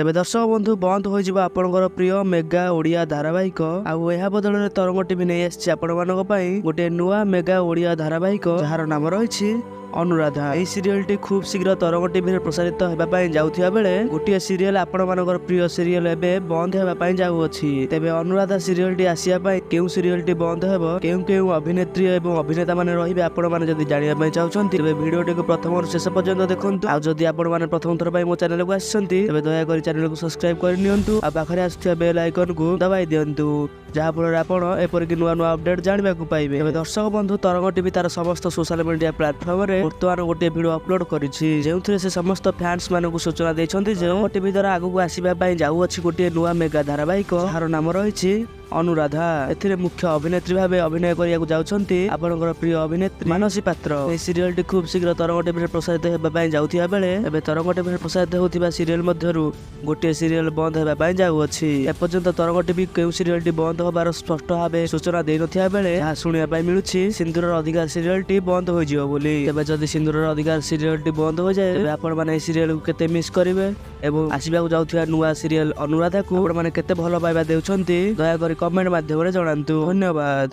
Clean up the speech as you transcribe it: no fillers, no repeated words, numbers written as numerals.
तेबे दर्शक बंधु बंद हो आपणकर प्रिय मेगा ओडिया धारावाहिक आउ बदल तरंग टीवी नहीं आसी आपण गोटे नुआ मेगा ओडिया धारावाहिक जार नाम रही अनुराधा। यह सीरियल टी खूब शीघ्र तरंग टीवी प्रसारित होगापाई जाउथिया बेले गोटे सीरियल आपण मानकर प्रिय सीरियल एबे बंद होगापाई जाउअछि। तेबे अनुराधा सीरियल टी आसिया पाई केउ सीरियल टी बंद हेबो केउ अभिनेत्री एवं अभिनेता माने रहिबे आपण माने जदि जानिया पाई चाहुछन्ति तेबे वीडियो टी को प्रथम और शेष पर्यंत देखंतु। आ जदि आपण माने प्रथम थर पाई मो चैनल को आछन्ति तेबे दया करी चैनल को सब्सक्राइब कर नियंतु आ पाखरे आछथिया बेल आइकन को दबाई दियंतु जहाँ फल आपण एपरिक नुआ नुआ अपडेट जानिबा को पाइबे। तेबे दर्शक बंधु तरंग टीवी तार समस्त सोशल मीडिया प्लेटफॉर्म रे बर्तमान गोटे वीडियो अपलोड करिछि जेउथरे से समस्त फैंस मानकु सूचना दैछन्ति जे टीवी द्वारा आगु आसीबा पई जाउअछि गोटे नुआ मेगा धारावाहिक जार नाम रहिछि अनुराधा। एथिरे मुख्य अभिनेत्री भाबे अभिनय करिया जाउछन्ति आपनकर प्रिय अभिनेत्री मानसी पात्र। ए सीरियल टी खूब शीघ्र तरंग टीवी प्रसारित हेबा पई जाउथिया बेले एबे तरंग टीवी प्रसारित होतिबा सीरियल मध्यरु गोटे सीरियल बंद हेबा पई जाउअछि। एपर्यंत तरंग टीवी केउ सीरियल टी बंद होबार स्पष्ट भाबे सूचना देइ नथिया बेले जहा सुनिया पई मिलुछि सिंदूरर अधिकार सीरियल टी बंद हो जियो बोली। तेबे जदि सिंदूरर अधिकार सीरियल टी बंद हो जाए तेबे आपण माने सीरियल को केते मिस करिवे एवं आसीबा जाउथिया नुआ सीरियल अनुराधा को आपण माने केते भलो पाइबा देउछन्ति दया करी कमेंट माध्यम रे जणांतु। धन्यवाद।